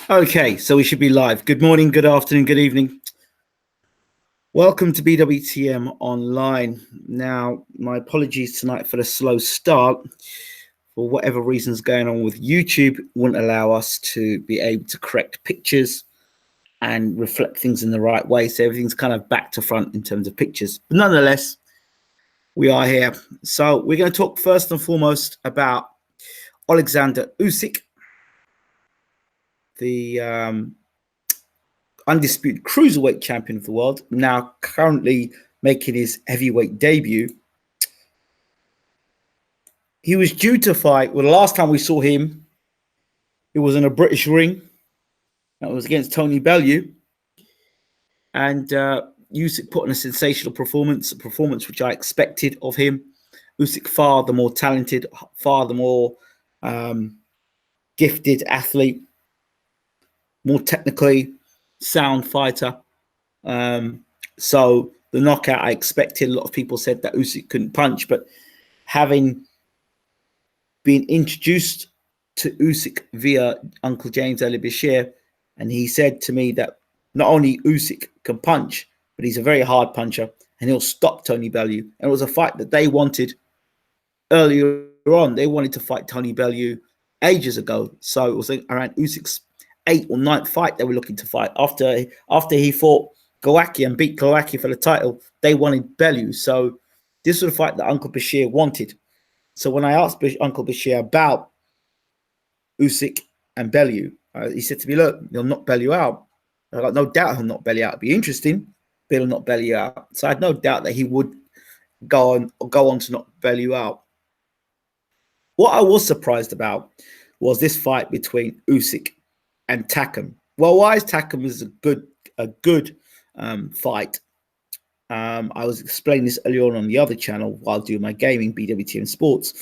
Okay, so we should be live. Good morning, good afternoon, good evening. Welcome to BWTM Online. Now, my apologies tonight for the slow start. For whatever reasons going on with YouTube, wouldn't allow us to be able to correct pictures and reflect things in the right way. So everything's kind of back to front in terms of pictures. But nonetheless, we are here. So we're going to talk first and foremost about Alexander Usyk, the undisputed cruiserweight champion of the world, now currently making his heavyweight debut. He was due to fight. Well, the last time we saw him, it was in a British ring. That was against Tony Bellew. And Usyk put on a sensational performance, a performance which I expected of him. Usyk, far the more talented, far the more gifted athlete, more technically sound fighter. So the knockout I expected. A lot of people said that Usyk couldn't punch, but having been introduced to Usyk via Uncle James Ali Bashir, and he said to me that not only Usyk can punch, but he's a very hard puncher and he'll stop Tony Bellew. And it was a fight that they wanted earlier on. They wanted to fight Tony Bellew ages ago. So it was around Usyk's 8th or 9th fight they were looking to fight. After he fought Glowacki and beat Glowacki for the title, they wanted Bellew. So this was a fight that Uncle Bashir wanted. So when I asked Uncle Bashir about Usyk and Bellew, he said to me, look, he'll knock Bellew out. I got no doubt he'll knock Bellew out. It'd be interesting, but he'll knock Bellew out. So I had no doubt that he would go on to knock Bellew out. What I was surprised about was this fight between Usyk and Takam. Well, why is Takam is a good fight? I was explaining this earlier on the other channel while doing my gaming, BWTM Sports.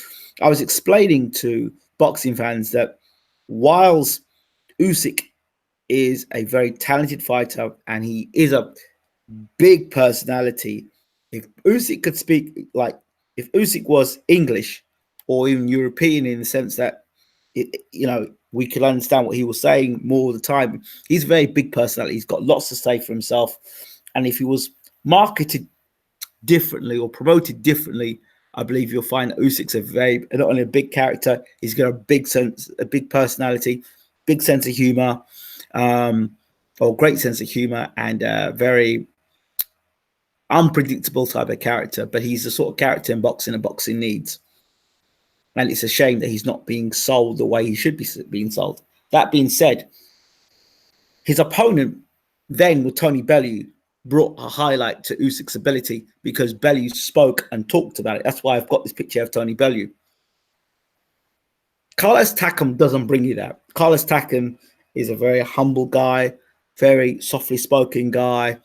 I was explaining to boxing fans that whilst Usyk is a very talented fighter and he is a big personality, if Usyk could speak, like if Usyk was English or even European in the sense that, we could understand what he was saying more of the time. He's a very big personality. He's got lots to say for himself. And if he was marketed differently or promoted differently, I believe you'll find that Usyk's not only a big character, he's got a big personality, big sense of humor, or great sense of humor, and a very unpredictable type of character. But he's the sort of character in boxing that boxing needs. And it's a shame that he's not being sold the way he should be being sold. That being said, his opponent then with Tony Bellew brought a highlight to Usyk's ability because Bellew spoke and talked about it. That's why I've got this picture of Tony Bellew. Carlos Takam doesn't bring you that. Carlos Takam is a very humble guy, very softly spoken guy.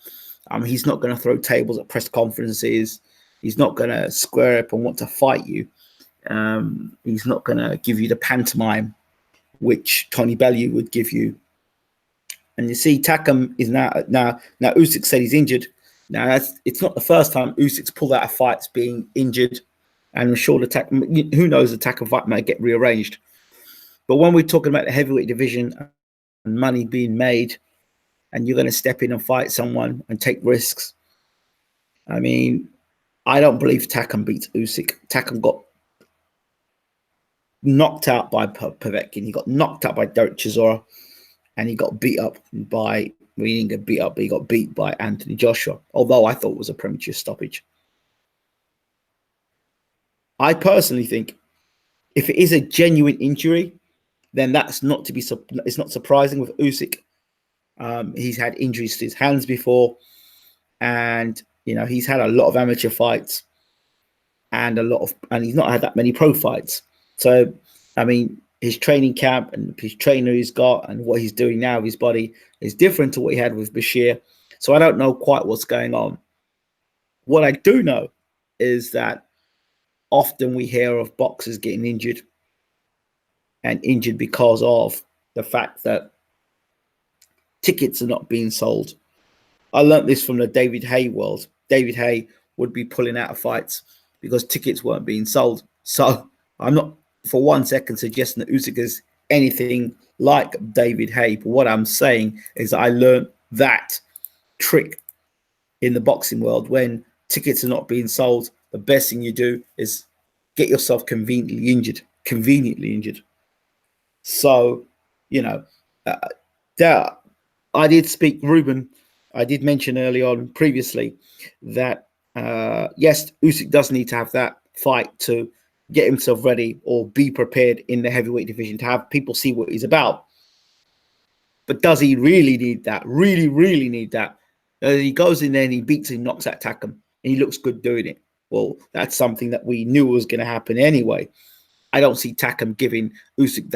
He's not going to throw tables at press conferences. He's not going to square up and want to fight you. He's not going to give you the pantomime which Tony Bellew would give you. And you see, Takam is now Usyk said he's injured. Now it's not the first time Usyk's pulled out of fights being injured, and I'm sure who knows, the Takam fight might get rearranged. But when we're talking about the heavyweight division and money being made, and you're going to step in and fight someone and take risks, I mean, I don't believe Takam beats Usyk. Takam got knocked out by Povetkin. He got knocked out by Derek Chisora. And he got beat up by, well, he didn't get beat up, but he got beat by Anthony Joshua, although I thought it was a premature stoppage. I personally think if it is a genuine injury, then that's not to be, it's not surprising with Usyk. He's had injuries to his hands before, and, he's had a lot of amateur fights and he's not had that many pro fights. So, I mean, his training camp and his trainer he's got and what he's doing now with his body is different to what he had with Bashir. So I don't know quite what's going on. What I do know is that often we hear of boxers getting injured, and injured because of the fact that tickets are not being sold. I learned this from the David Haye world. David Haye would be pulling out of fights because tickets weren't being sold. So I'm not for 1 second suggesting that Usyk is anything like David Haye. But what I'm saying is I learned that trick in the boxing world. When tickets are not being sold, the best thing you do is get yourself conveniently injured. So, you know, that I did speak, Ruben, I did mention early on previously that, yes, Usyk does need to have that fight to get himself ready or be prepared in the heavyweight division to have people see what he's about. But does he really need that? Really need that? He goes in there and he beats him, knocks out Takam, and he looks good doing it. Well, that's something that we knew was going to happen anyway. I don't see Takam giving Usyk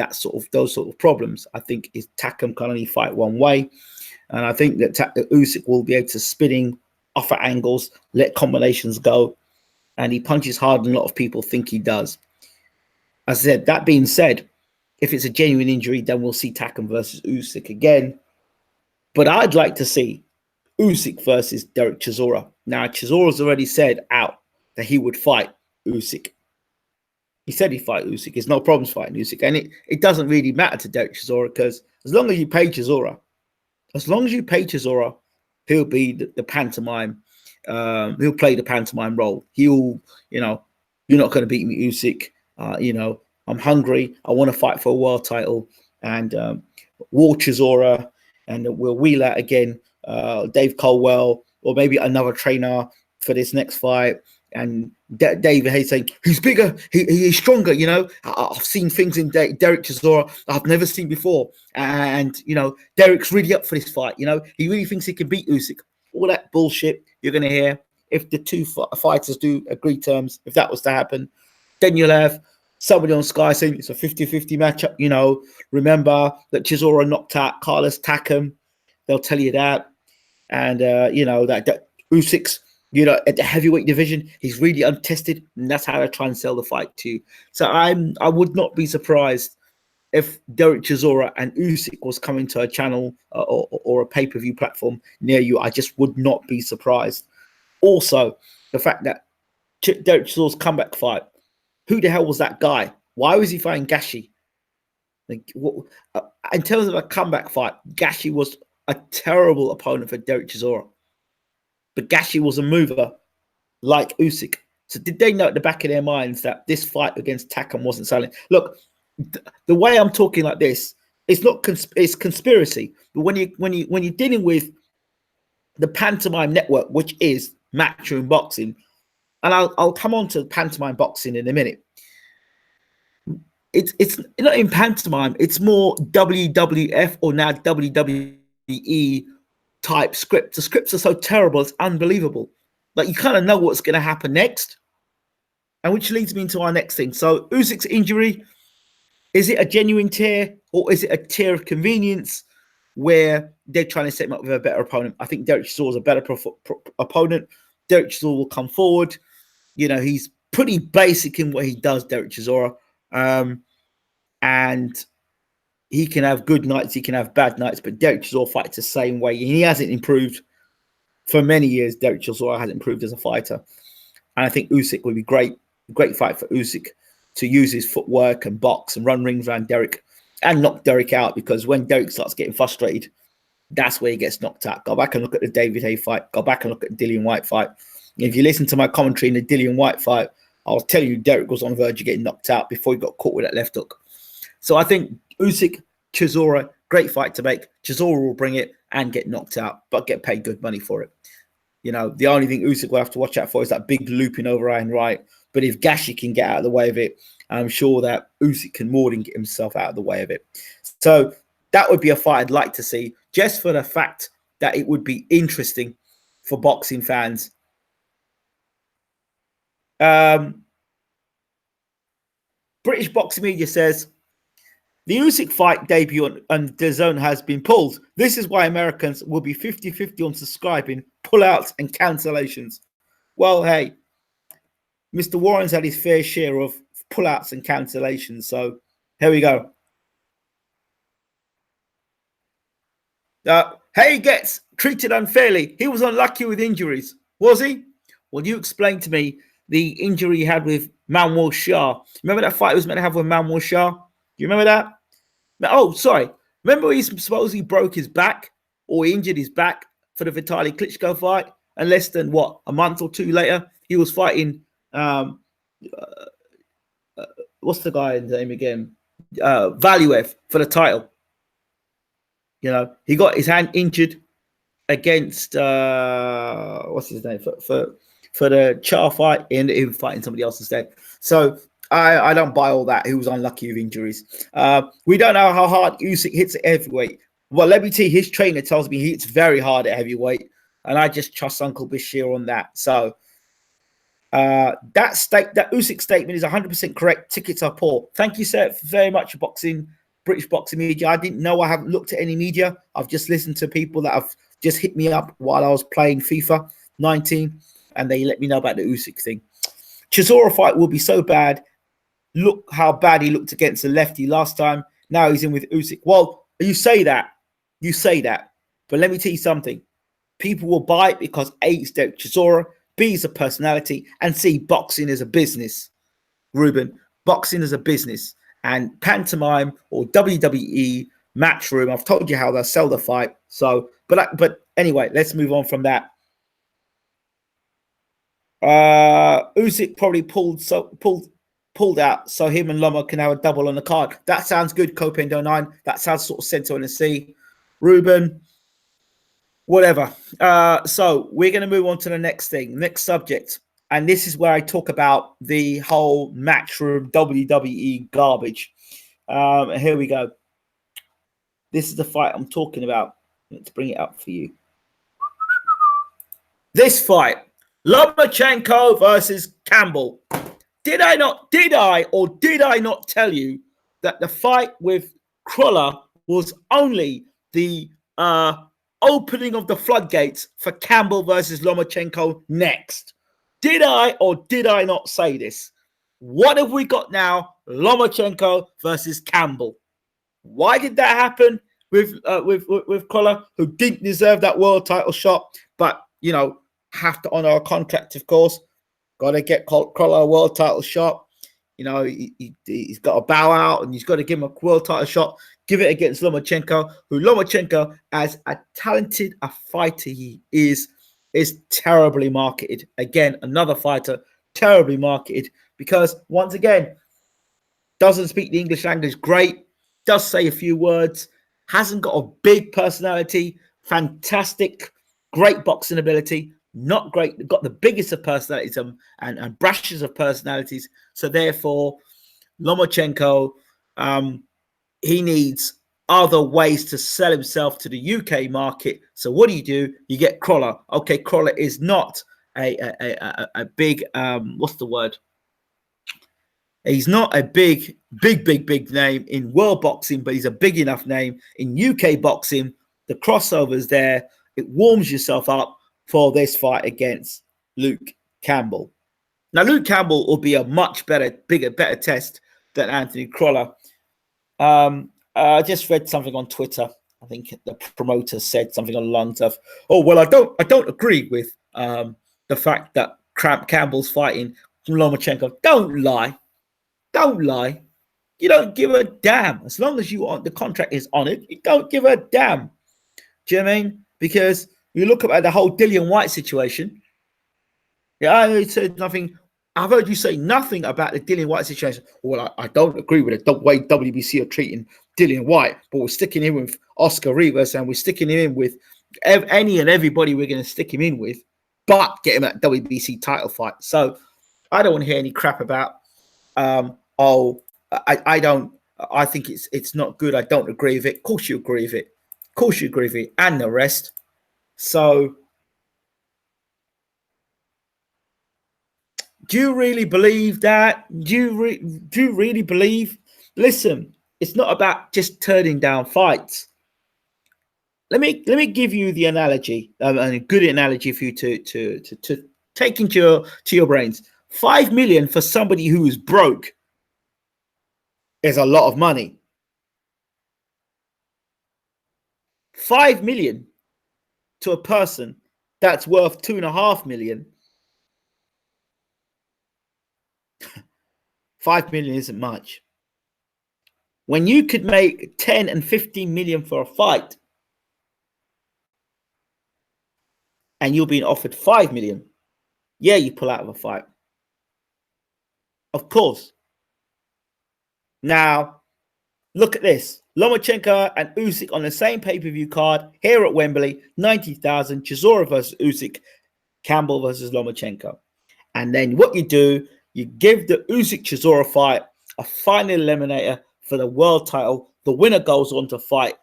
those sort of problems. I think Takam can only fight one way, and I think that Usyk will be able to spinning off at angles, let combinations go, and he punches harder than a lot of people think he does. As I said, that being said, if it's a genuine injury, then we'll see Takam versus Usyk again. But I'd like to see Usyk versus Derek Chisora. Now, Chisora's already said out that he would fight Usyk. He said he'd fight Usyk. There's no problems fighting Usyk. And it doesn't really matter to Derek Chisora, because as long as you pay Chisora, he'll be the pantomime. He'll play the pantomime role. He'll, you're not going to beat me, Usyk. I'm hungry. I want to fight for a world title. And War Chisora, and we'll wheel out again Dave Colwell, or maybe another trainer for this next fight. And David Haye saying, he's bigger, he's stronger, I've seen things in Derek Chisora I've never seen before. And, Derek's really up for this fight, he really thinks he can beat Usyk. All that bullshit you're going to hear. If the two fighters do agree terms, if that was to happen, then you'll have somebody on Sky saying it's a 50-50 matchup. Remember that Chisora knocked out Carlos Takam. They'll tell you that. And, that Usyk's, at the heavyweight division, he's really untested, and that's how they try and sell the fight to you. So I would not be surprised if Derek Chisora and Usyk was coming to a channel or a pay-per-view platform near you. I just would not be surprised. Also, the fact that Derek Chisora's comeback fight, who the hell was that guy? Why was he fighting Gashi? In terms of a comeback fight, Gashi was a terrible opponent for Derek Chisora. But Gashi was a mover like Usyk. So did they know at the back of their minds that this fight against Takam wasn't selling? Look, the way I'm talking like this, it's not it's conspiracy. But when you're dealing with the pantomime network, which is Matchroom Boxing, and I'll come on to pantomime boxing in a minute. It's not in pantomime. It's more WWF or now WWE type script. The scripts are so terrible, it's unbelievable. Like, you kind of know what's going to happen next, and which leads me into our next thing. So Usyk's injury, is it a genuine tear, or is it a tear of convenience where they're trying to set him up with a better opponent? I think Derek Chisora is a better opponent. Derek Chisora will come forward. He's pretty basic in what he does, Derek Chisora, and he can have good nights, he can have bad nights, but Derek Chisora fights the same way. He hasn't improved for many years. Derek Chisora hasn't improved as a fighter. And I think Usyk would be great fight for Usyk to use his footwork and box and run rings around Derek and knock Derek out, because when Derek starts getting frustrated, that's where he gets knocked out. Go back and look at the David Haye fight. Go back and look at the Dillian Whyte fight. If you listen to my commentary in the Dillian Whyte fight, I'll tell you Derek was on the verge of getting knocked out before he got caught with that left hook. So I think Usyk, Chisora, great fight to make. Chisora will bring it and get knocked out, but get paid good money for it. The only thing Usyk will have to watch out for is that big looping over iron right. But if Gashi can get out of the way of it, I'm sure that Usyk can more than get himself out of the way of it. So that would be a fight I'd like to see, just for the fact that it would be interesting for boxing fans. British Boxing Media says, the Usyk fight debut on DAZN has been pulled. This is why Americans will be 50-50 on subscribing, pullouts and cancellations. Well, hey, Mr. Warren's had his fair share of pullouts and cancellations. So here we go. Haye gets treated unfairly. He was unlucky with injuries. Was he? Well, you explain to me the injury he had with Manwal Shah. Remember that fight he was meant to have with Manwal Shah? Do you remember that? Oh, sorry. Remember he supposedly broke his back or he injured his back for the Vitaly Klitschko fight, and less than what, a month or two later, he was fighting. What's the guy's name again? Valuev for the title. You know, he got his hand injured against what's his name for the Char fight, and he was fighting somebody else instead. So I don't buy all that. He was unlucky with injuries. We don't know how hard Usyk hits at heavyweight. Well, let me tell you, his trainer tells me he hits very hard at heavyweight, and I just trust Uncle Bashir on that. So that Usyk statement is 100% correct. Tickets are poor. Thank you, sir, very much, British boxing media. I didn't know. I haven't looked at any media. I've just listened to people that have just hit me up while I was playing FIFA 19, and they let me know about the Usyk thing. Chisora fight will be so bad. Look how bad he looked against the lefty last time. Now he's in with Usyk. Well, you say that, but let me tell you something. People will buy it because A, it's Derek Chisora, B, is a personality, and C, boxing is a business. Ruben, boxing is a business, and pantomime or WWE Matchroom, I've told you how they'll sell the fight. So, but anyway, let's move on from that. Usyk probably pulled out so him and Loma can have a double on the card. That sounds good, Copendo 9. That sounds sort of central in the sea. Ruben, whatever. So we're going to move on to the next thing, next subject. And this is where I talk about the whole Matchroom WWE garbage. Here we go. This is the fight I'm talking about. Let's bring it up for you. This fight, Lomachenko versus Campbell. Did I not tell you that the fight with Cruller was only the opening of the floodgates for Campbell versus Lomachenko next? Did I or did I not say this? What have we got now? Lomachenko versus Campbell. Why did that happen with Cruller, who didn't deserve that world title shot? But, you know, have to honor a contract, of course. Got to get Cruller a world title shot. You know, he's got to bow out and he's got to give him a world title shot. Give it against Lomachenko, who Lomachenko, as a talented a fighter he is terribly marketed. Again, another fighter, terribly marketed, because once again, doesn't speak the English language great, does say a few words, hasn't got a big personality, fantastic, great boxing ability, not great, got the biggest of personalities and brushes of personalities. So therefore, Lomachenko, he needs other ways to sell himself to the UK market. So what do? You get Cruller. Okay, Cruller is not a big, what's the word? He's not a big name in world boxing, but he's a big enough name in UK boxing. The crossover's there. It warms yourself up for this fight against Luke Campbell. Now, Luke Campbell will be a much better test than Anthony Cruller. I just read something on Twitter. I think the promoter said something along the lines of, "Oh well, I don't agree with the fact that Campbell's fighting Lomachenko." Don't lie. You don't give a damn. As long as the contract is on it, you don't give a damn. Do you know what I mean? Because you look at the whole Dillian White situation. Yeah, I said nothing. I've heard you say nothing about the Dillian White situation. Well, I don't agree with the way WBC are treating Dillian White, but we're sticking him with Oscar Rivas and we're sticking him in with any and everybody we're going to stick him in with, but get him at WBC title fight. So I don't want to hear any crap about, I don't, I think it's not good. I don't agree with it. Of course you agree with it. And the rest. So do you really believe that? Do you really believe? Listen, it's not about just turning down fights. Let me give you the analogy, a good analogy for you to take into your brains. 5 million for somebody who is broke is a lot of money. 5 million to a person that's worth 2.5 million. 5 million isn't much. When you could make 10 and 15 million for a fight, and you're being offered 5 million, yeah, you pull out of a fight. Of course. Now, look at this. Lomachenko and Usyk on the same pay-per-view card here at Wembley, 90,000. Chisora versus Usyk, Campbell versus Lomachenko. And then what you do, you give the Usyk-Chisora fight a final eliminator for the world title. The winner goes on to fight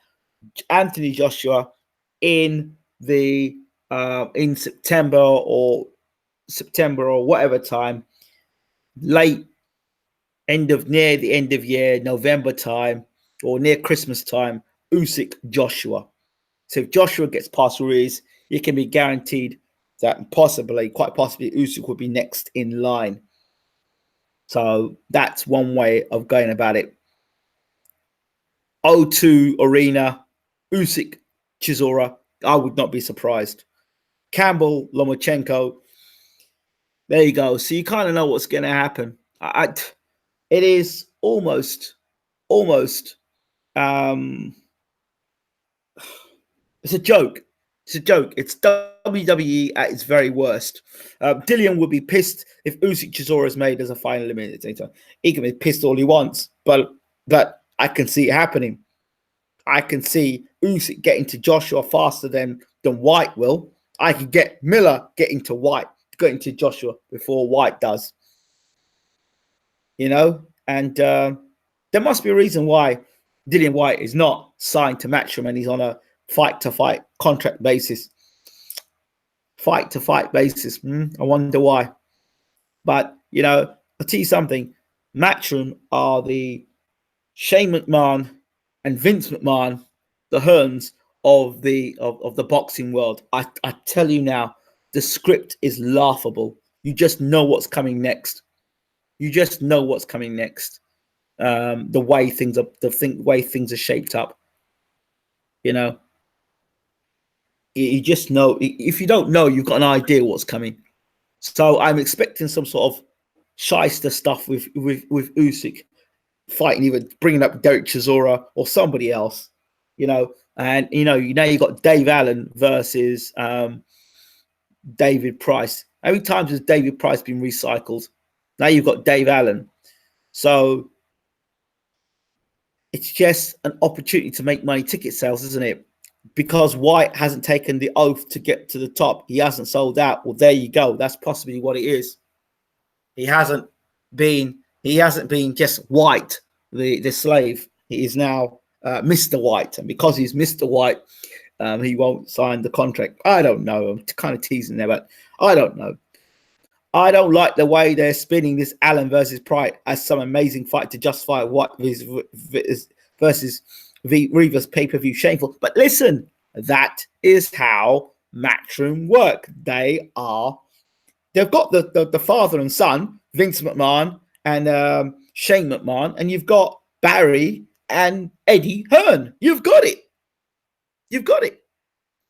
Anthony Joshua in the in September or whatever time, late near the end of year, November time, or near Christmas time. Usyk Joshua. So if Joshua gets past Ruiz, it can be guaranteed that quite possibly, Usyk will be next in line. So that's one way of going about it. O2 Arena, Usyk Chisora. I would not be surprised. Campbell Lomachenko. There you go. So you kind of know what's going to happen. It is almost. It's a joke. It's a joke. It's WWE at its very worst. Dillian would be pissed if Usyk Chisora is made as a final eliminator. He can be pissed all he wants, but I can see it happening. I can see Usyk getting to Joshua faster than White will. I could get Miller getting to Joshua before White does. You know, and there must be a reason why Dillian White is not signed to Matchroom and he's on a fight-to-fight contract basis. Fight-to-fight basis. I wonder why. But, you know, I'll tell you something. Matchroom are the Shane McMahon and Vince McMahon, the Hearns of the boxing world. I tell you now, the script is laughable. You just know what's coming next. The way things are shaped up. You know, you just know. If you don't know, you've got an idea what's coming. So I'm expecting some sort of shyster stuff with Usyk fighting, either bringing up Derek Chisora or somebody else. You know, and you got Dave Allen versus David Price. How many times has David Price been recycled? Now you've got Dave Allen. So it's just an opportunity to make money ticket sales, isn't it? Because White hasn't taken the oath to get to the top. He hasn't sold out. Well, there you go. That's possibly what it is. He hasn't been just White, the slave. He is now Mr. White. And because he's Mr. White, he won't sign the contract. I don't know. I'm kind of teasing there, but I don't know. I don't like the way they're spinning this Allen versus Price as some amazing fight to justify White versus Rivas pay-per-view. Shameful. But listen, that is how Matchroom work. They've got the father and son, Vince McMahon and Shane McMahon, and you've got Barry and Eddie Hearn. You've got it.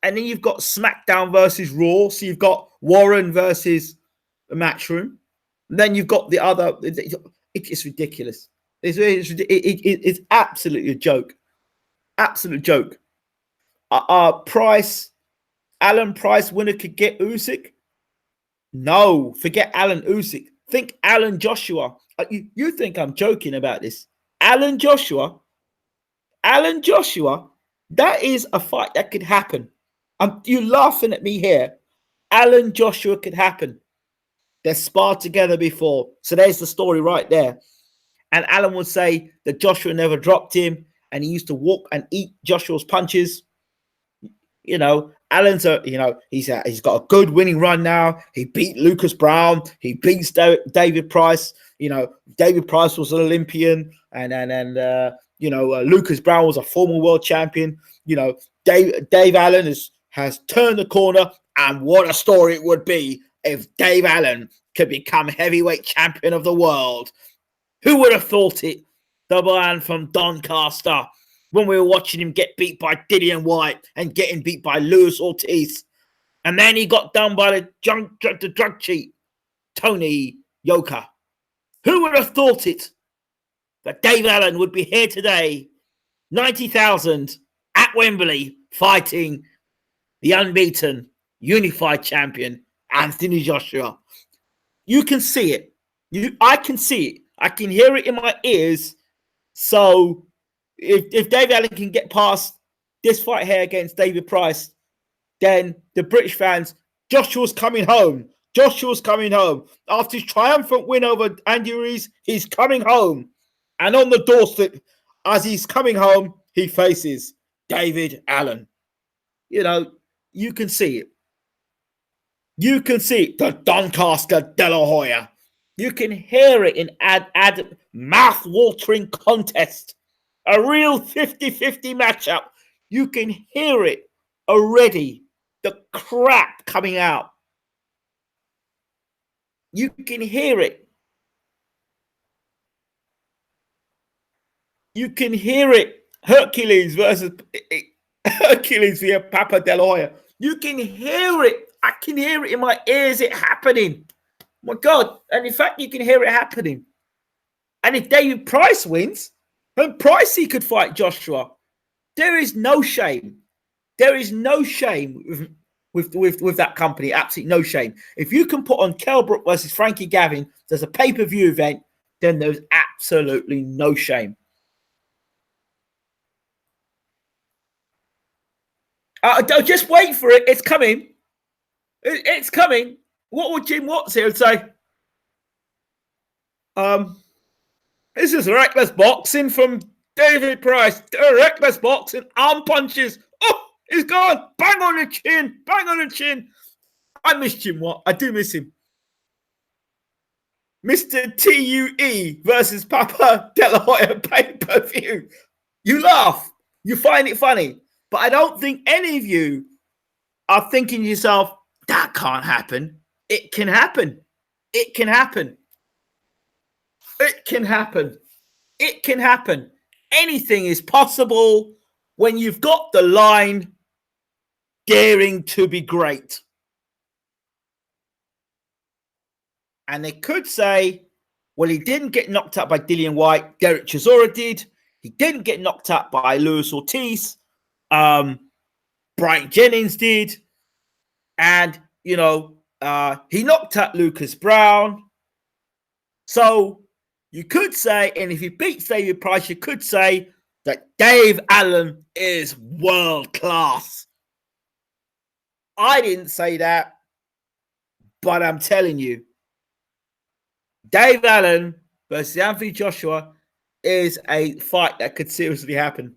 And then you've got SmackDown versus Raw. So you've got Warren versus Matchroom. And then you've got the other. It's ridiculous. It's absolutely a joke. Absolute joke. Alan Price winner could get Usyk. No, forget Alan Usyk. Think Alan Joshua. You think I'm joking about this? Alan Joshua. That is a fight that could happen. You're laughing at me here. Alan Joshua could happen. They're sparred together before. So there's the story right there. And Alan would say that Joshua never dropped him and he used to walk and eat Joshua's punches. You know, Alan's he's got a good winning run now. He beat Lucas Brown. He beats David Price. You know, David Price was an Olympian and Lucas Brown was a former world champion. You know, Dave Allen has turned the corner, and what a story it would be if Dave Allen could become heavyweight champion of the world. Who would have thought it? The man from Doncaster, when we were watching him get beat by Dillian White and getting beat by Luis Ortiz. And then he got done by the drug cheat, Tony Yoka. Who would have thought it? that Dave Allen would be here today, 90,000 at Wembley, fighting the unbeaten, unified champion, Anthony Joshua. You can see it. I can see it. I can hear it in my ears. So if Dave Allen can get past this fight here against David Price, then the British fans, Joshua's coming home. Joshua's coming home. After his triumphant win over Andy Ruiz, he's coming home. And on the doorstep, as he's coming home, he faces David Allen. You know, you can see it. You can see it. The Doncaster De La Hoya. You can hear it in ad mouth-watering contest. A real 50-50 matchup. You can hear it already. The crap coming out. You can hear it. You can hear it. Hercules versus Hercules via Papa De La Hoya. You can hear it. I can hear it in my ears. It happening. My God. And in fact, you can hear it happening. And if David Price wins, then Pricey could fight Joshua. There is no shame. There is no shame with that company. Absolutely no shame. If you can put on Kell Brook versus Frankie Gavin, there's a pay-per-view event, then there's absolutely no shame. Just wait for it. It's coming. It's coming. What would Jim Watts here say? This is reckless boxing from David Price. Reckless boxing, arm punches. Oh, he's gone. Bang on the chin. Bang on the chin. I miss Jim Watt. I do miss him. Mr. TUE versus Papa De La Hoya pay-per-view. You laugh. You find it funny. But I don't think any of you are thinking to yourself, that can't happen. It can happen. It can happen. It can happen. It can happen. Anything is possible when you've got the line daring to be great. And they could say, well, he didn't get knocked out by Dillian Whyte. Derek Chisora did. He didn't get knocked out by Luis Ortiz. Brian Jennings did. And, you know, he knocked out Lucas Brown. So you could say, and if he beats David Price, you could say that Dave Allen is world class. I didn't say that, but I'm telling you, Dave Allen versus Anthony Joshua is a fight that could seriously happen.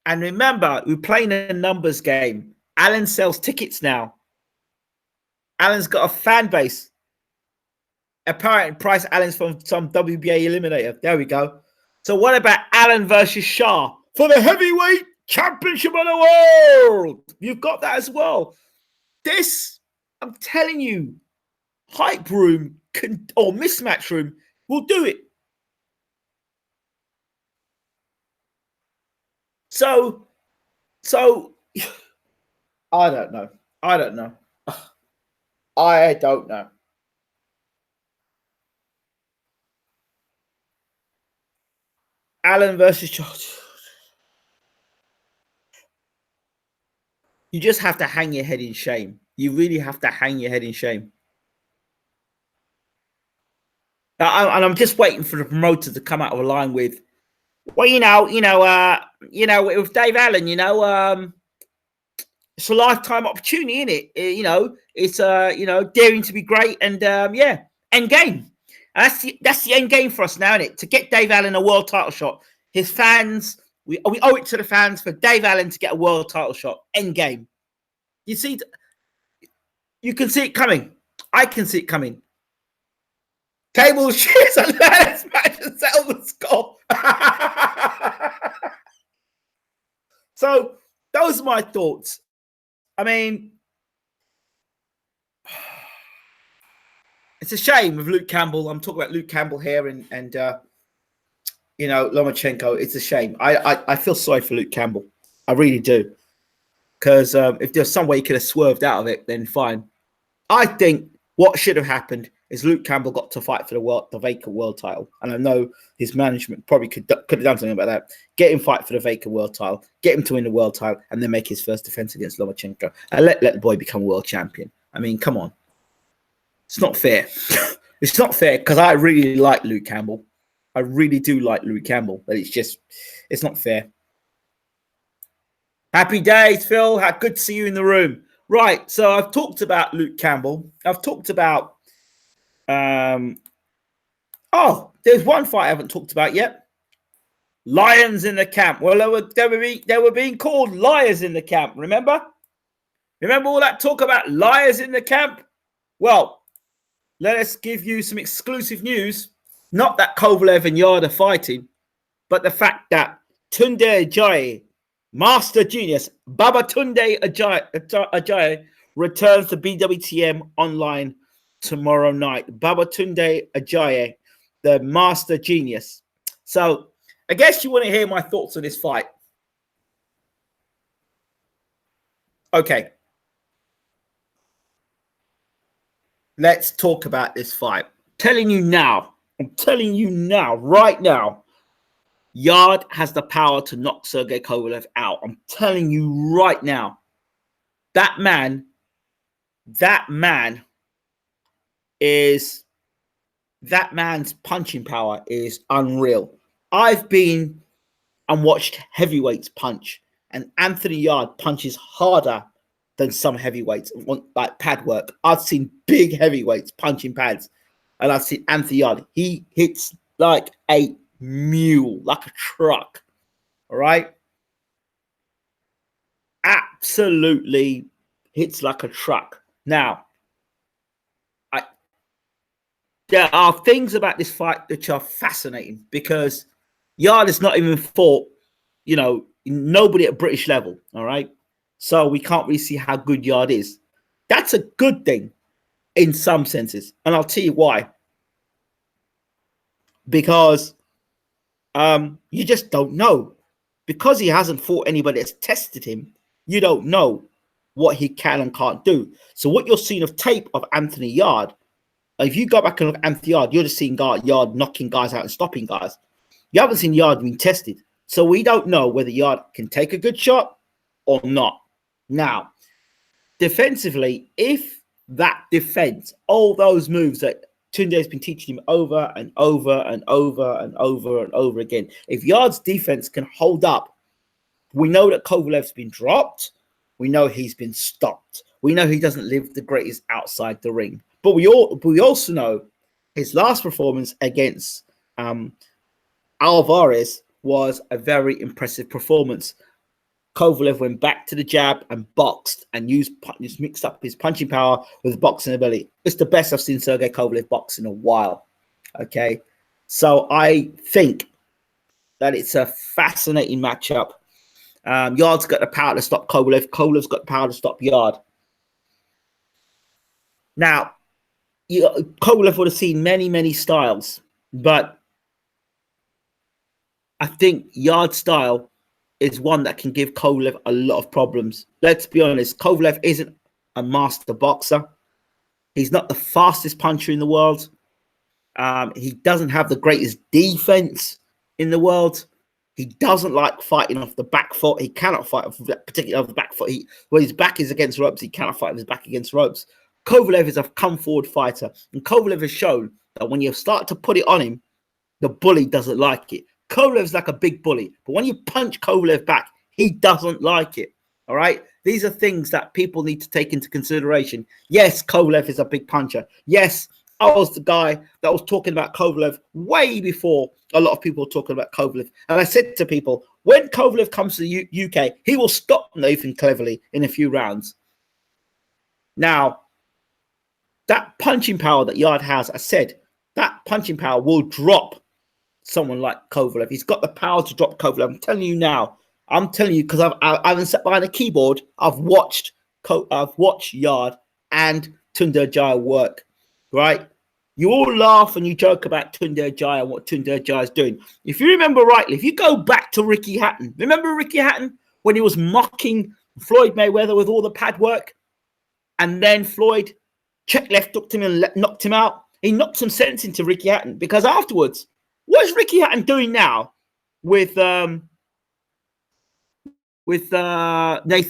And remember, we're playing a numbers game. Allen sells tickets now. Allen's got a fan base. Apparently, Price Allen's from some WBA eliminator. There we go. So what about Allen versus Shah for the heavyweight championship of the world? You've got that as well. This, I'm telling you, hype room or mismatch room will do it. So I don't know. I don't know. I don't know. Allen versus George. You just have to hang your head in shame. You really have to hang your head in shame. And I'm just waiting for the promoter to come out of a line with, well, with Dave Allen, it's a lifetime opportunity, isn't it? It's daring to be great, and end game. And that's the end game for us now, isn't it? To get Dave Allen a world title shot. His fans, we owe it to the fans for Dave Allen to get a world title shot. End game. You see, you can see it coming. I can see it coming. Table shares and let's match and settle the score. So those are my thoughts. I mean, it's a shame with Luke Campbell. I'm talking about Luke Campbell here and Lomachenko. It's a shame. I feel sorry for Luke Campbell. I really do. Because if there's some way he could have swerved out of it, then fine. I think what should have happened is Luke Campbell got to fight for the vacant world title. And I know his management probably could have done something about that. Get him fight for the vacant world title, get him to win the world title, and then make his first defense against Lomachenko. And let the boy become world champion. I mean, come on. It's not fair. It's not fair because I really like Luke Campbell. I really do like Luke Campbell, but it's not fair. Happy days, Phil. How good to see you in the room. Right, so I've talked about Luke Campbell. I've talked about... there's one fight I haven't talked about yet. Lions in the camp. Well, they were being called liars in the camp, remember? Remember all that talk about liars in the camp? Well, let us give you some exclusive news. Not that Kovalev and Yarde are fighting, but the fact that Tunde Ajayi, Master Genius, Babatunde Ajayi, returns to BWTM Online tomorrow night. Babatunde Ajayi, the Master Genius. So, I guess you want to hear my thoughts on this fight. Okay. Let's talk about this fight. I'm telling you now, right now, Yarde has the power to knock Sergey Kovalev out. I'm telling you right now. That man's punching power is unreal. I've been and watched heavyweights punch, and Anthony Yarde punches harder than some heavyweights, like pad work. I've seen big heavyweights punching pads, and I've seen Anthony Yarde. He hits like a mule, like a truck. All right? Absolutely hits like a truck. Now, there are things about this fight which are fascinating because Yarde has not even fought, nobody at British level, all right? So we can't really see how good Yarde is. That's a good thing in some senses, and I'll tell you why. Because you just don't know. Because he hasn't fought anybody that's tested him, you don't know what he can and can't do. So what you're seeing of tape of Anthony Yarde, if you go back and look at Anthony Yarde, you're just seeing Yarde knocking guys out and stopping guys. You haven't seen Yarde being tested. So we don't know whether Yarde can take a good shot or not. Now, defensively, if that defense, all those moves that Tunde has been teaching him over and over and over and over and over again, if Yarde's defense can hold up, we know that Kovalev's been dropped. We know he's been stopped. We know he doesn't live the greatest outside the ring. But we also know his last performance against Alvarez was a very impressive performance. Kovalev went back to the jab and boxed and mixed up his punching power with boxing ability. It's the best I've seen Sergey Kovalev box in a while. Okay, so I think that it's a fascinating matchup. Yarde's got the power to stop Kovalev. Kovalev's got the power to stop Yarde. Now, Kovalev would have seen many, many styles, but I think Yarde's style is one that can give Kovalev a lot of problems. Let's be honest, Kovalev isn't a master boxer. He's not the fastest puncher in the world. He doesn't have the greatest defense in the world. He doesn't like fighting off the back foot. He cannot fight particularly off the back foot. When his back is against ropes, he cannot fight with his back against ropes. Kovalev is a come-forward fighter, and Kovalev has shown that when you start to put it on him, the bully doesn't like it. Kovalev's like a big bully, but when you punch Kovalev back, he doesn't like it. All right? These are things that people need to take into consideration. Yes, Kovalev is a big puncher. Yes, I was the guy that was talking about Kovalev way before a lot of people were talking about Kovalev. And I said to people, when Kovalev comes to the UK, he will stop Nathan Cleverly in a few rounds. Now, that punching power that Yarde has, I said, that punching power will drop someone like Kovalev. He's got the power to drop Kovalev. I'm telling you now. I'm telling you because I haven't sat behind a keyboard. I've watched Yarde and Tunde Ajayi work. Right? You all laugh and you joke about Tunde Ajayi and what Tunde Ajayi is doing. If you remember rightly, if you go back to Ricky Hatton, remember Ricky Hatton when he was mocking Floyd Mayweather with all the pad work, and then Floyd check left hooked him and knocked him out. He knocked some sense into Ricky Hatton, because afterwards, what is Ricky Hatton doing now with Nathan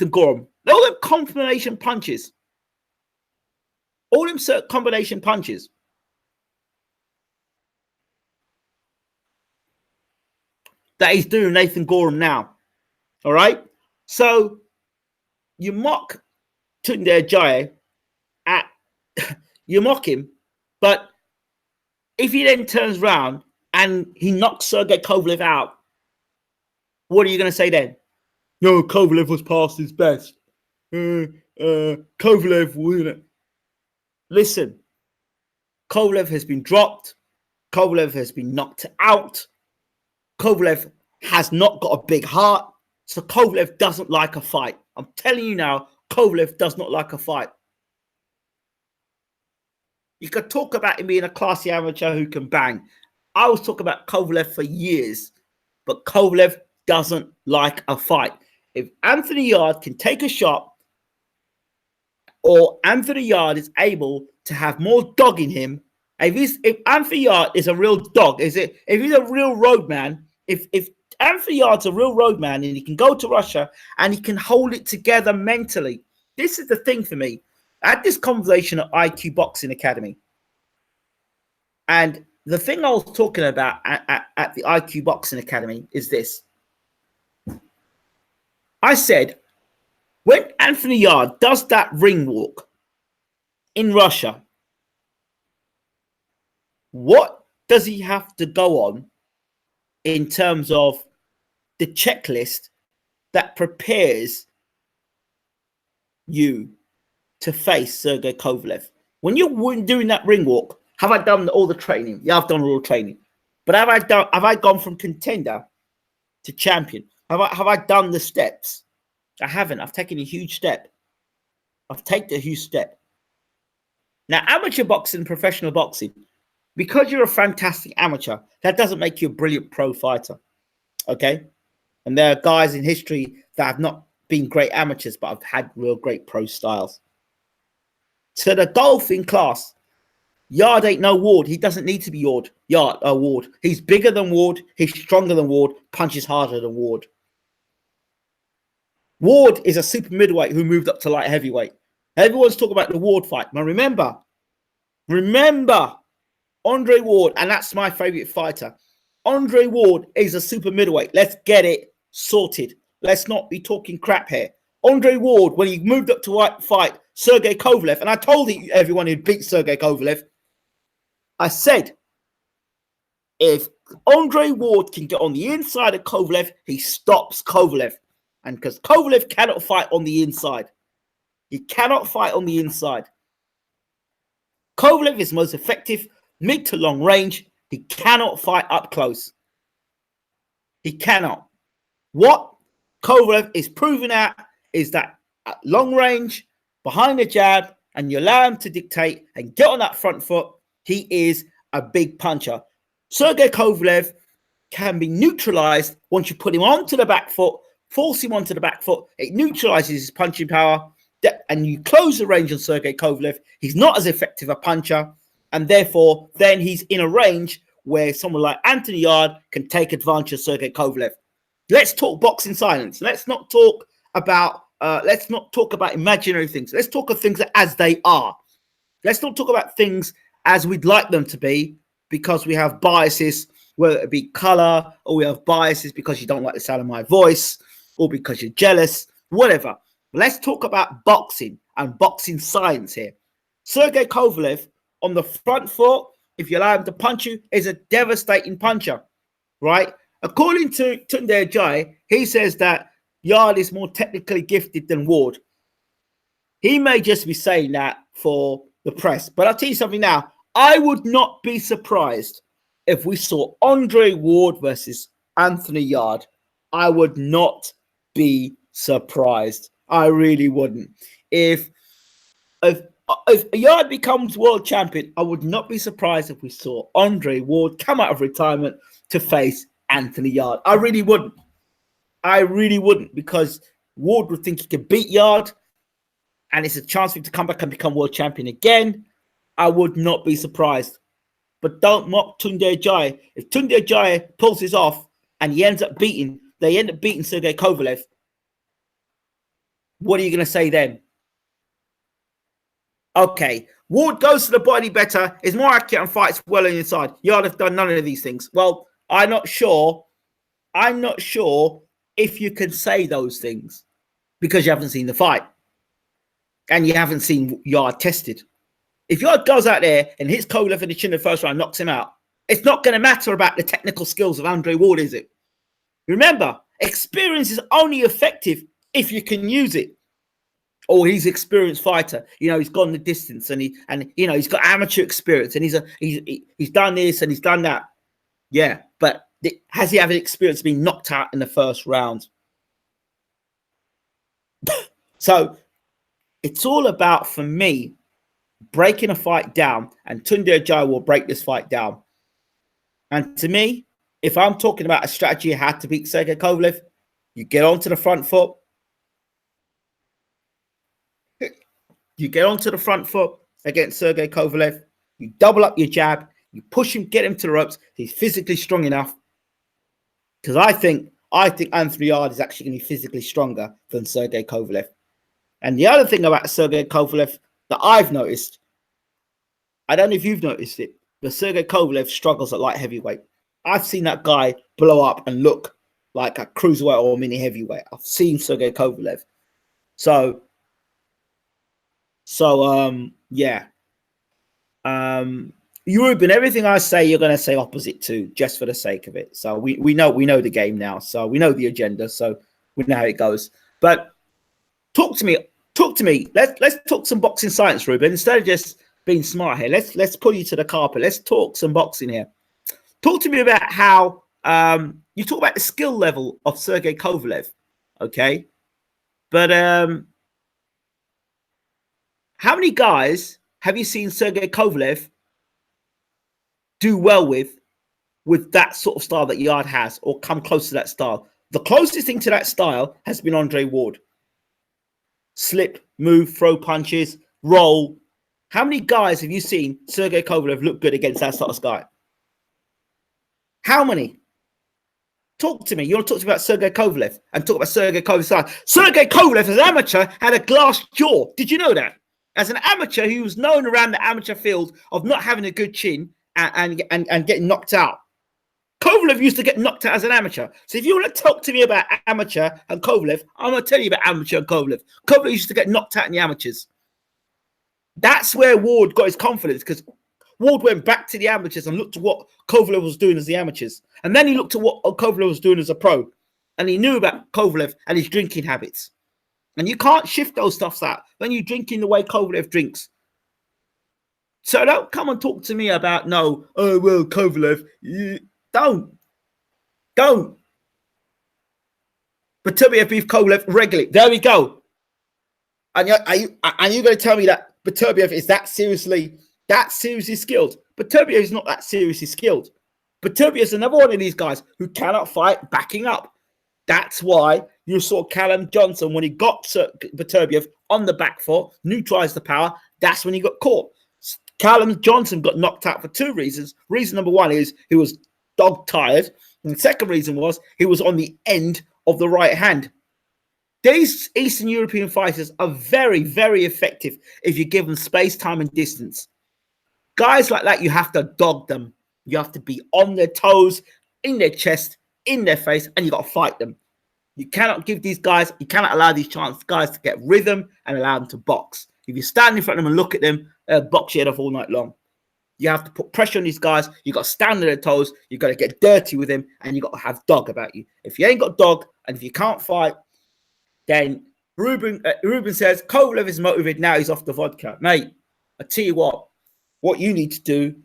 Gorham? All them combination punches. All them combination punches. That he's doing Nathan Gorham now. All right? So you mock Tunde Ajayi you mock him, but if he then turns around and he knocks Sergey Kovalev out, what are you going to say then? No, Kovalev was past his best. Kovalev won. Listen, Kovalev has been dropped. Kovalev has been knocked out. Kovalev has not got a big heart. So Kovalev doesn't like a fight. I'm telling you now, Kovalev does not like a fight. You could talk about him being a classy amateur who can bang. I was talking about Kovalev for years, but Kovalev doesn't like a fight. If Anthony Yarde can take a shot, or Anthony Yarde is able to have more dog in him, if Anthony Yarde is a real dog, if he's a real roadman, if Anthony Yarde's a real roadman and he can go to Russia and he can hold it together mentally, this is the thing for me. I had this conversation at IQ Boxing Academy, and the thing I was talking about at the IQ Boxing Academy is this. I said, when Anthony Yarde does that ring walk in Russia, what does he have to go on in terms of the checklist that prepares you to face Sergey Kovalev? When you're doing that ring walk, have I done all the training? Yeah, I've done all the training. But have I gone from contender to champion? Have I done the steps? I haven't. I've taken a huge step. I've taken a huge step. Now, amateur boxing, professional boxing, because you're a fantastic amateur, that doesn't make you a brilliant pro fighter. Okay? And there are guys in history that have not been great amateurs, but have had real great pro styles. So the golfing class, Yarde ain't no Ward. He doesn't need to be Ward. Ward. He's bigger than Ward. He's stronger than Ward. Punches harder than Ward. Ward is a super middleweight who moved up to light heavyweight. Everyone's talking about the Ward fight. Now remember, Andre Ward, and that's my favorite fighter. Andre Ward is a super middleweight. Let's get it sorted. Let's not be talking crap here. Andre Ward, when he moved up to fight Sergey Kovalev, and I told everyone he'd beat Sergey Kovalev, I said, if Andre Ward can get on the inside of Kovalev, he stops Kovalev. And because Kovalev cannot fight on the inside. He cannot fight on the inside. Kovalev is most effective mid to long range. He cannot fight up close. He cannot. What Kovalev is proving at is that at long range, behind the jab, and you allow him to dictate and get on that front foot, he is a big puncher. Sergey Kovalev can be neutralized once you put him onto the back foot, force him onto the back foot. It neutralizes his punching power, and you close the range on Sergey Kovalev. He's not as effective a puncher, and therefore then he's in a range where someone like Anthony Yarde can take advantage of Sergey Kovalev. Let's talk boxing silence. Let's not talk about imaginary things. Let's talk of things as they are. Let's not talk about things as we'd like them to be because we have biases, whether it be color, or we have biases because you don't like the sound of my voice, or because you're jealous, whatever. Let's talk about boxing and boxing science here. Sergey Kovalev on the front foot, if you allow him to punch you, is a devastating puncher, right? According to Tunde Ajayi, he says that Yarde is more technically gifted than Ward. He may just be saying that for the press, but I'll tell you something now. I would not be surprised if we saw Andre Ward versus Anthony Yarde. I would not be surprised. I really wouldn't. If Yarde becomes world champion, I would not be surprised if we saw Andre Ward come out of retirement to face Anthony Yarde. I really wouldn't. I really wouldn't, because Ward would think he could beat Yarde, and it's a chance for him to come back and become world champion again. I would not be surprised. but don't mock Tunde Ajayi. If Tunde Ajayi pulls this off and he ends up beating, they end up beating Sergey Kovalev, what are you going to say then? Okay, Ward goes to the body better, is more accurate and fights well on the inside. Yarde have done none of these things. Well, I'm not sure if you can say those things because you haven't seen the fight and you haven't seen Yarde tested. If Yarde goes out there and hits Kovalev in the chin in the first round, knocks him out, it's not going to matter about the technical skills of Andre Ward, is it? Remember, experience is only effective if you can use it. Or he's an experienced fighter. You know, he's gone the distance and he's got amateur experience and he's done this and he's done that. Yeah, but has he had experience being knocked out in the first round? So it's all about, for me, breaking a fight down, and Tunde Ajayi will break this fight down. And to me, if I'm talking about a strategy how to beat Sergey Kovalev, you get onto the front foot. You get onto the front foot against Sergey Kovalev. You double up your jab. You push him, get him to the ropes. He's physically strong enough. Because I think Anthony Yarde is actually going to be physically stronger than Sergey Kovalev. And the other thing about Sergey Kovalev that I've noticed, I don't know if you've noticed it, but Sergey Kovalev struggles at light heavyweight. I've seen that guy blow up and look like a cruiserweight or mini heavyweight. I've seen Sergey Kovalev. So yeah. Ruben, everything I say, you're going to say opposite to, just for the sake of it. So we know the game now. So we know the agenda. So we know how it goes. But talk to me. Let's talk some boxing science, Ruben. Instead of just being smart here, let's pull you to the carpet. Let's talk some boxing here. Talk to me about how you talk about the skill level of Sergey Kovalev, okay? But how many guys have you seen Sergey Kovalev do well with that sort of style that Yarde has, or come close to that style? The closest thing to that style has been Andre Ward. Slip, move, throw punches, roll. How many guys have you seen Sergey Kovalev look good against that sort of guy? How many? Talk to me. You want to talk to me about Sergey Kovalev and talk about Sergey Kovalev's style. Sergey Kovalev, as an amateur, had a glass jaw. Did you know that? As an amateur, he was known around the amateur field of not having a good chin and getting knocked out. Kovalev used to get knocked out as an amateur. So if you want to talk to me about amateur and Kovalev, I'm going to tell you about amateur and Kovalev. Kovalev used to get knocked out in the amateurs. That's where Ward got his confidence, because Ward went back to the amateurs and looked at what Kovalev was doing as the amateurs. And then he looked at what Kovalev was doing as a pro. And he knew about Kovalev and his drinking habits. And you can't shift those stuffs out when you're drinking the way Kovalev drinks. So don't come and talk to me about, no, oh, well, Kovalev, don't. But Beterbiev beat Kovalev regularly. There we go. And are you going to tell me that Beterbiev is that seriously skilled? Beterbiev is not that seriously skilled. Beterbiev is another one of these guys who cannot fight backing up. That's why you saw Callum Johnson, when he got Beterbiev on the back foot, neutralized the power, that's when he got caught. Callum Johnson got knocked out for two reasons. Reason number one is he was dog tired. And the second reason was he was on the end of the right hand. These Eastern European fighters are very, very effective if you give them space, time, and distance. Guys like that, you have to dog them. You have to be on their toes, in their chest, in their face, and you got to fight them. You cannot give these guys, you cannot allow these guys to get rhythm and allow them to box. If you stand in front of them and look at them, they'll box your head off all night long. You have to put pressure on these guys. You got to stand on their toes. You got to get dirty with them, and you got to have dog about you. If you ain't got dog, and if you can't fight, then Ruben says Kovalev is motivated now. He's off the vodka, mate. I tell you what you need to do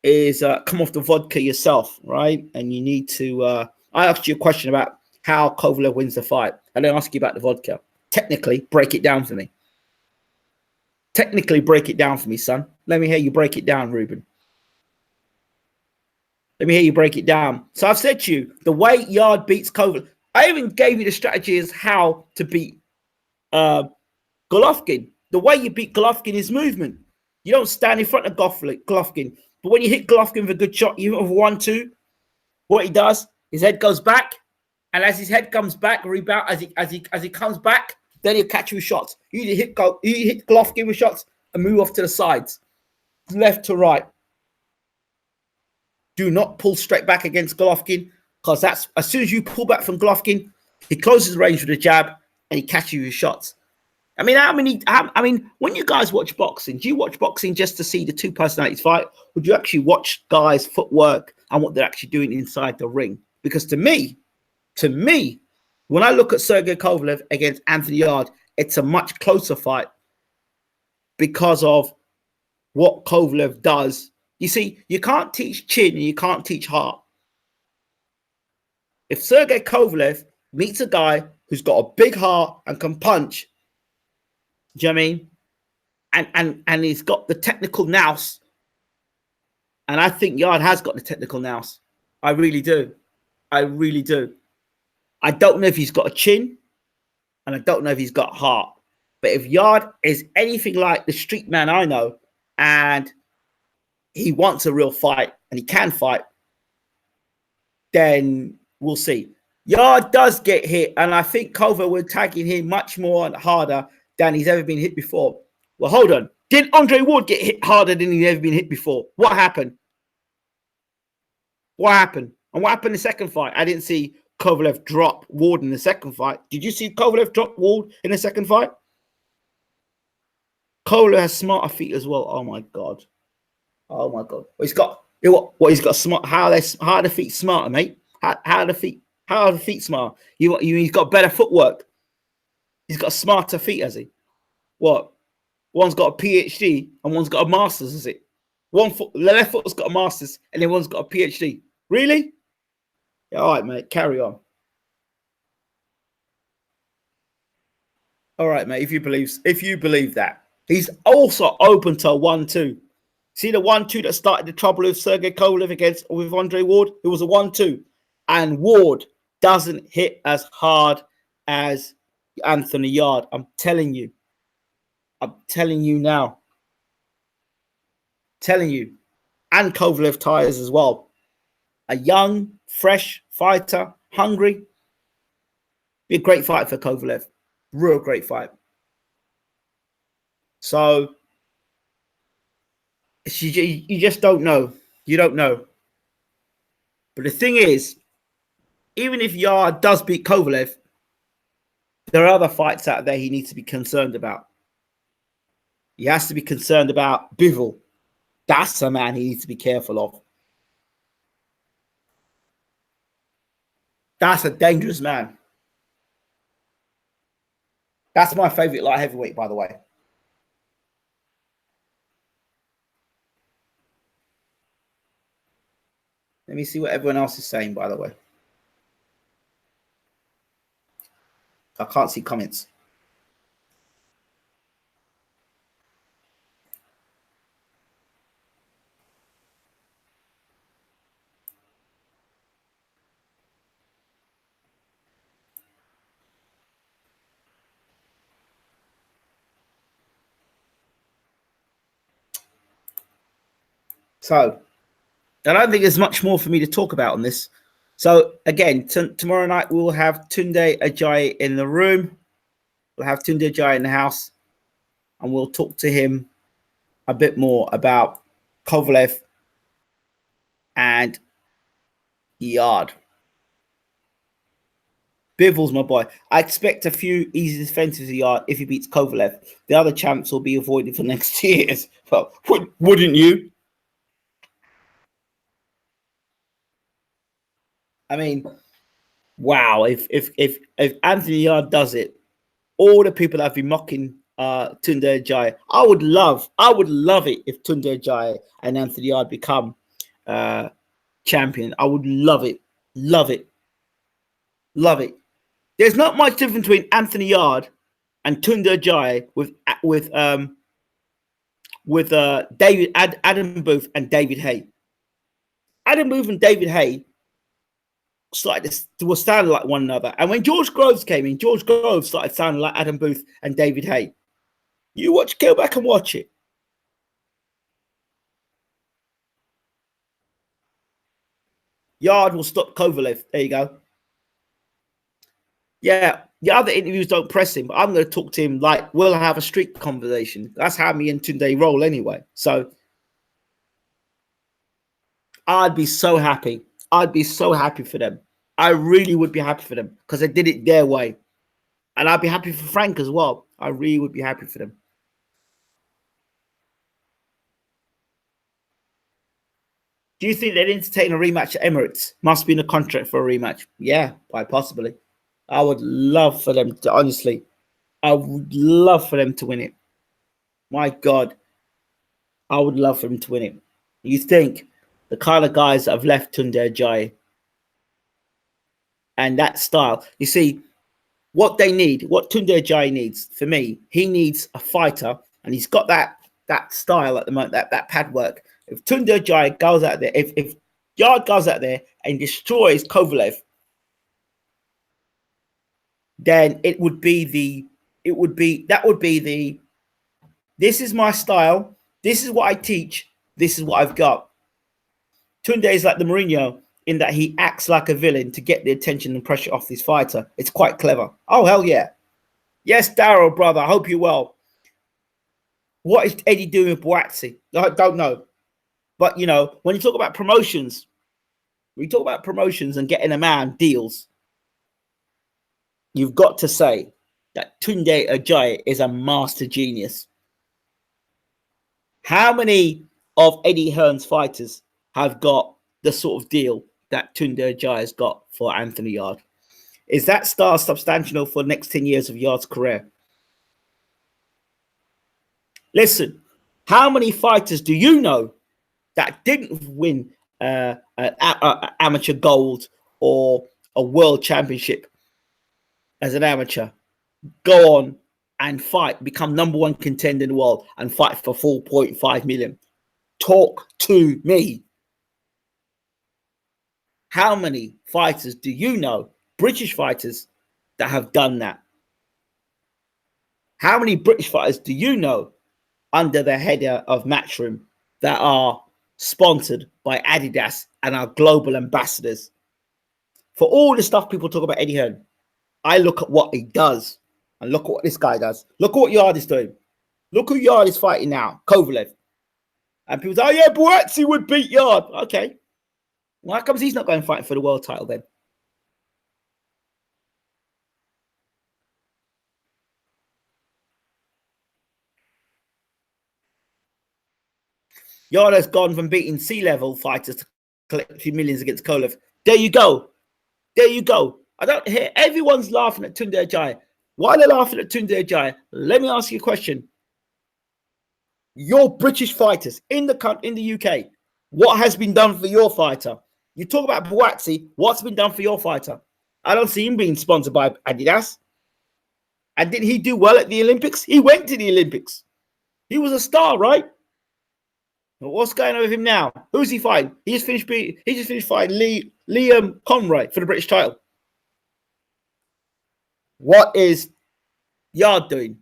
is come off the vodka yourself, right? And you need to. I asked you a question about how Kovalev wins the fight. I didn't ask you about the vodka. Technically, break it down for me. Technically, break it down for me, son. Let me hear you break it down, Ruben. Let me hear you break it down. So I've said to you, the way Yarde beats Kovalev. I even gave you the strategy as how to beat Golovkin. The way you beat Golovkin is movement. You don't stand in front of Golovkin. But when you hit Golovkin with a good shot, even with 1-2, what he does, his head goes back, and as his head comes back, rebound as he comes back, then he'll catch you with shots. You hit Golovkin with shots and move off to the sides, left to right. Do not pull straight back against Golovkin, because that's as soon as you pull back from Golovkin, he closes the range with a jab and he catches you with shots. I mean, when you guys watch boxing, do you watch boxing just to see the two personalities fight, or do you actually watch guys' footwork and what they're actually doing inside the ring? Because to me, when I look at Sergey Kovalev against Anthony Yarde, it's a much closer fight because of what Kovalev does. You see, you can't teach chin and you can't teach heart. If Sergey Kovalev meets a guy who's got a big heart and can punch, do you know what I mean? And he's got the technical nous. And I think Yarde has got the technical nous. I really do. I really do. I don't know if he's got a chin, and I don't know if he's got heart. But if Yarde is anything like the street man I know, and he wants a real fight, and he can fight, then we'll see. Yarde does get hit, and I think Kovalev will tagging him much more and harder than he's ever been hit before. Well, hold on. Did Andre Ward get hit harder than he's ever been hit before? What happened? What happened? And what happened in the second fight? I didn't see Kovalev drop Ward in the second fight. Did you see Kovalev drop Ward in the second fight? Kovalev has smarter feet as well. Oh my god. Oh my god. Well, he's got what he's got smart. How are the feet smarter, mate? How are the feet smarter? He's got better footwork. He's got smarter feet, has he? What? One's got a PhD and one's got a master's, is it? The left foot's got a master's and then one's got a PhD. Really? Yeah, all right, mate. Carry on. All right, mate. If you believe that. He's also open to a 1-2. See the 1-2 that started the trouble with Sergey Kovalev with Andre Ward? It was a 1-2. And Ward doesn't hit as hard as Anthony Yarde. I'm telling you. I'm telling you now. Telling you. And Kovalev tires as well. A young, fresh fighter, hungry. Be a great fight for Kovalev. Real great fight. So, you just don't know. You don't know. But the thing is, even if Yarde does beat Kovalev, there are other fights out there he needs to be concerned about. He has to be concerned about Bivol. That's a man he needs to be careful of. That's a dangerous man. That's my favorite light heavyweight, by the way. Let me see what everyone else is saying, by the way. I can't see comments. So, I don't think there's much more for me to talk about on this. So, again, tomorrow night we'll have Tunde Ajayi in the room. We'll have Tunde Ajayi in the house. And we'll talk to him a bit more about Kovalev and Yarde. Bivol's my boy. I expect a few easy defenses of Yarde if he beats Kovalev. The other champs will be avoided for next years. Well, wouldn't you? I mean, wow! If Anthony Yarde does it, all the people that have been mocking Tunde Ajayi, I would love it if Tunde Ajayi and Anthony Yarde become champion. I would love it. There's not much difference between Anthony Yarde and Tunde Ajayi with Adam Booth and David Haye. Adam Booth and David Haye were sounding like one another. And when George Groves came in, George Groves started sounding like Adam Booth and David Haye. Go back and watch it. Yarde will stop Kovalev. There you go. Yeah, the other interviews don't press him. But I'm going to talk to him like we'll have a street conversation. That's how me and Tunde roll anyway. So I'd be so happy. I'd be so happy for them. I really would be happy for them because they did it their way. And I'd be happy for Frank as well. I really would be happy for them. Do you think they'd entertain a rematch at Emirates? Must be in a contract for a rematch. Yeah, quite possibly. I would love for them to, honestly, I would love for them to win it. My God, I would love for them to win it. You think the kind of guys that have left Tunde Ajayi and that style, you see, what they need, what Tunde Ajayi needs, for me, he needs a fighter, and he's got that style at the moment, that pad work. If Tunde Ajayi goes out there, if Yarde goes out there and destroys Kovalev, then that would be the, this is my style, this is what I teach, this is what I've got. Tunde is like the Mourinho in that he acts like a villain to get the attention and pressure off this fighter. It's quite clever. Oh, hell yeah. Yes, Daryl, brother, I hope you're well. What is Eddie doing with BWTMONLINE? I don't know. But, you know, when you talk about promotions, and getting a man deals, you've got to say that Tunde Ajayi is a master genius. How many of Eddie Hearn's fighters have got the sort of deal that Tunde Ajayi has got for Anthony Yarde? Is that star substantial for the next 10 years of Yarde's career? Listen, how many fighters do you know that didn't win amateur gold or a world championship as an amateur, go on and fight, become number one contender in the world and fight for 4.5 million? Talk to me. How many fighters do you know, British fighters, that have done that? How many British fighters do you know under the header of Matchroom that are sponsored by Adidas and are global ambassadors? For all the stuff people talk about Eddie Hearn, I look at what he does and look at what this guy does. Look at what Yarde is doing. Look who Yarde is fighting now, Kovalev. And people say, oh yeah, BWTMONLINE would beat Yarde. Okay. Well, how comes he's not going fighting for the world title then? Yarde has gone from beating C-level fighters to collect a few millions against Kovalev. There you go. There you go. I don't hear everyone's laughing at Tunde Ajayi. Why are they laughing at Tunde Ajayi? Let me ask you a question. Your British fighters in the UK, what has been done for your fighter? You talk about BWTMONLINE, what's been done for your fighter? I don't see him being sponsored by Adidas. And did he do well at the Olympics? He went to the Olympics. He was a star, right? What's going on with him now? Who's he fighting? He just finished fighting Liam Conroy for the British title. What is Yarde doing?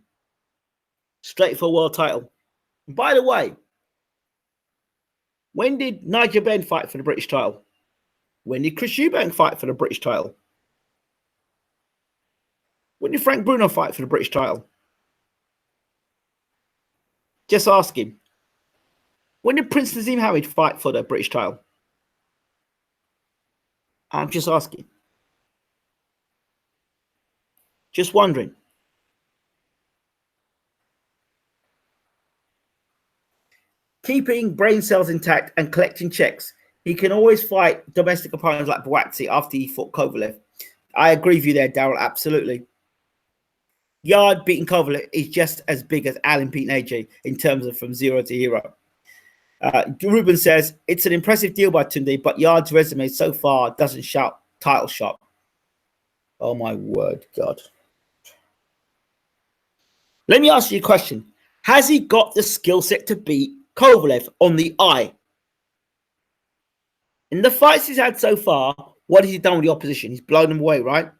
Straight for a world title. And by the way, when did Nigel Benn fight for the British title? When did Chris Eubank fight for the British title? When did Frank Bruno fight for the British title? Just ask him. When did Prince Naseem Hamed fight for the British title? I'm just asking. Just wondering. Keeping brain cells intact and collecting checks, he can always fight domestic opponents like BWTMONLINE after he fought Kovalev. I agree with you there, Daryl, absolutely. Yarde beating Kovalev is just as big as Allen beating AJ in terms of from zero to hero. Ruben says, it's an impressive deal by Tunde, but Yarde's resume so far doesn't shout title shot. Oh my word, God. Let me ask you a question. Has he got the skill set to beat Kovalev on the eye? In the fights he's had so far, what has he done with the opposition? He's blown them away, right?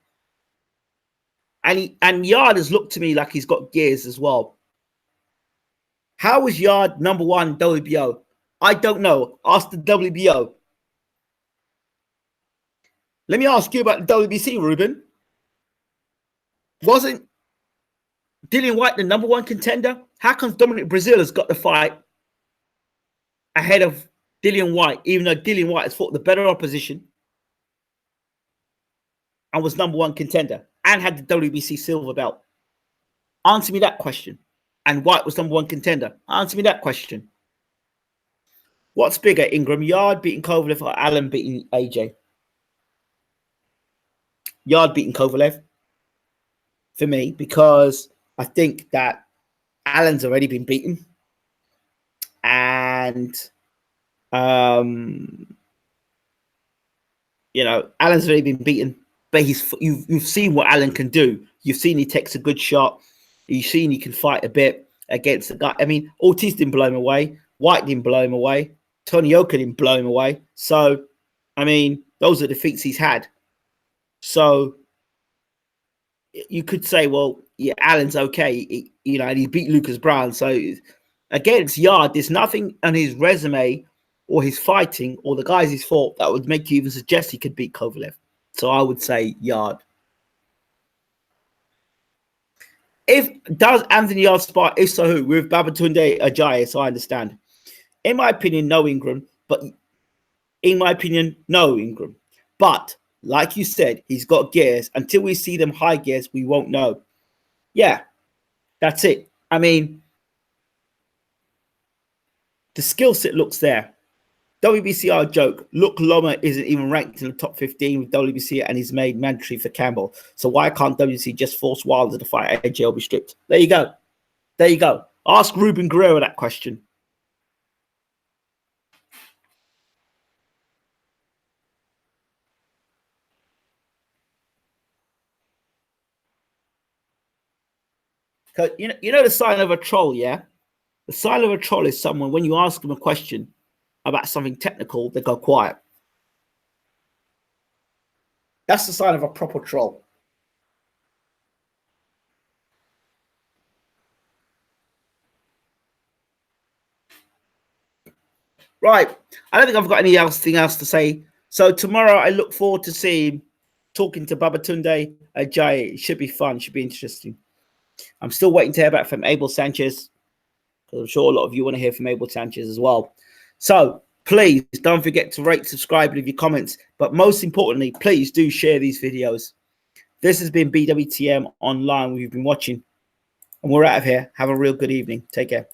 And Yarde has looked to me like he's got gears as well. How was Yarde number one WBO? I don't know. Ask the WBO. Let me ask you about the WBC, Ruben. Wasn't Dillian Whyte the number one contender? How comes Dominic Breazeale has got the fight ahead of Dillian Whyte, even though Dillian Whyte has fought the better opposition and was number one contender and had the WBC silver belt? Answer me that question. And Whyte was number one contender. Answer me that question. What's bigger, Ingram? Yarde beating Kovalev or Allen beating AJ? Yarde beating Kovalev for me, because I think that Allen's already been beaten. And, you know, Allen's already been beaten. But you've seen what Allen can do. You've seen he takes a good shot. You've seen he can fight a bit against the guy. I mean, Ortiz didn't blow him away. Whyte didn't blow him away. Tony Yoka didn't blow him away. So, I mean, those are defeats he's had. So, you could say, well, yeah, Allen's okay. You know, and he beat Lucas Brown. So, against Yarde, there's nothing on his resume or his fighting or the guys he's fought that would make you even suggest he could beat Kovalev. So, I would say Yarde. Does Anthony Yarde spar? If so, who? With Babatunde Ajayi, so I understand. In my opinion, no, Ingram. But in my opinion, no, Ingram. But like you said, he's got gears. Until we see them high gears, we won't know. Yeah, that's it. I mean, the skill set looks there. WBC joke. Look, Loma isn't even ranked in the top 15 with WBC and he's made mandatory for Campbell. So why can't WBC just force Wilder to fight AJ or be stripped? There you go. There you go. Ask Ruben Guerrero that question. You know the sign of a troll, yeah? The sign of a troll is someone, when you ask them a question about something technical, they go quiet. That's the sign of a proper troll. Right. I don't think I've got anything else to say. So tomorrow I look forward to seeing, talking to Babatunde Ajayi. It should be fun. It should be interesting. I'm still waiting to hear back from Abel Sanchez, because I'm sure a lot of you want to hear from Abel Sanchez as well. So please don't forget to rate, subscribe, leave your comments. But most importantly, please do share these videos. This has been BWTM Online. We've been watching. And we're out of here. Have a real good evening. Take care.